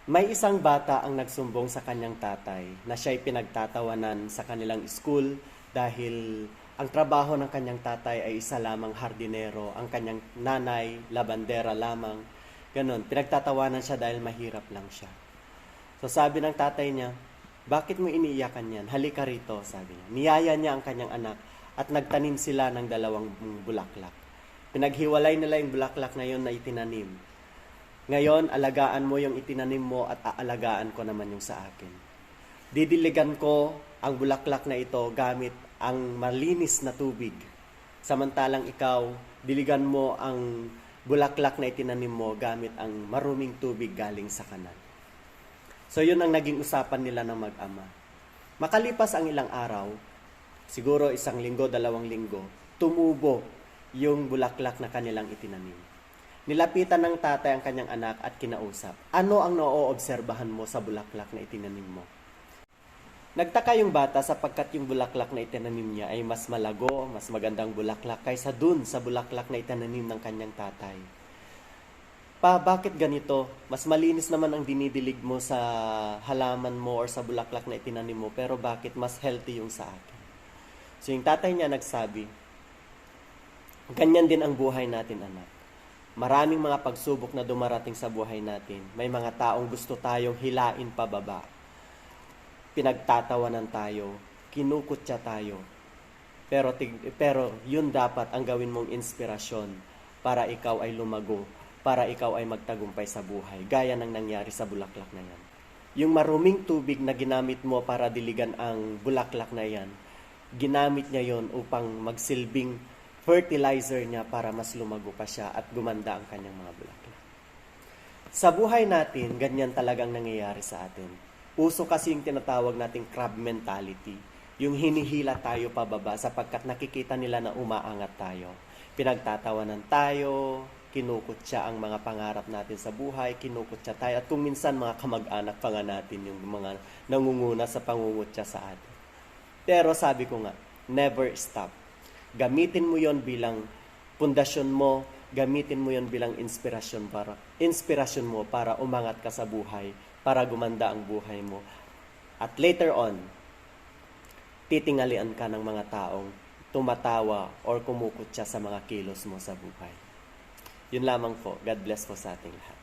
May isang bata ang nagsumbong sa kanyang tatay na siya'y pinagtatawanan sa kanilang school dahil ang trabaho ng kanyang tatay ay isa lamang hardinero, ang kanyang nanay, labandera lamang. Ganon, pinagtatawanan siya dahil mahirap lang siya. So sabi ng tatay niya, bakit mo iniiyakan yan? Halika rito, sabi niya. Niyaya niya ang kanyang anak at nagtanim sila ng dalawang bulaklak. Pinaghiwalay nila yung bulaklak na yun na itinanim. Ngayon, alagaan mo yung itinanim mo at aalagaan ko naman yung sa akin. Didiligan ko ang bulaklak na ito gamit ang malinis na tubig. Samantalang ikaw, diligan mo ang bulaklak na itinanim mo gamit ang maruming tubig galing sa kanan. So yun ang naging usapan nila ng mag-ama. Makalipas ang ilang araw, siguro 1 linggo, 2 linggo, tumubo yung bulaklak na kanilang itinanim. Nilapitan ng tatay ang kanyang anak at kinausap. Ano ang noo-obserbahan mo sa bulaklak na itinanim mo? Nagtaka yung bata sapagkat yung bulaklak na itinanim niya ay mas malago, mas magandang bulaklak kaysa dun sa bulaklak na itinanim ng kanyang tatay. Bakit ganito? Mas malinis naman ang dinidilig mo sa halaman mo or sa bulaklak na itinanim mo, pero bakit mas healthy yung sa akin? So yung tatay niya nagsabi, ganyan din ang buhay natin, anak. Maraming mga pagsubok na dumarating sa buhay natin. May mga taong gusto tayong hilain pababa. Pinagtatawanan tayo, kinukutya tayo. Pero yun dapat ang gawin mong inspirasyon para ikaw ay lumago, para ikaw ay magtagumpay sa buhay, gaya ng nangyari sa bulaklak na yan. Yung maruming tubig na ginamit mo para diligan ang bulaklak na yan, ginamit niya yon upang magsilbing fertilizer niya para mas lumago pa siya at gumanda ang kanyang mga bulaklak. Sa buhay natin, ganyan talagang nangyayari sa atin. Uso kasi yung tinatawag nating crab mentality. Yung hinihila tayo pababa sapagkat nakikita nila na umaangat tayo. Pinagtatawanan tayo, kinukutya ang mga pangarap natin sa buhay, kinukutya tayo. At kung minsan mga kamag-anak pa nga natin yung mga nangunguna sa pangungutya sa atin. Pero sabi ko nga, never stop. Gamitin mo yon bilang pundasyon mo, gamitin mo yon bilang inspirasyon mo para umangat ka sa buhay, para gumanda ang buhay mo. At later on, titingalian ka ng mga taong tumatawa or kumukutya sa mga kilos mo sa buhay. Yun lamang po. God bless po sa ating lahat.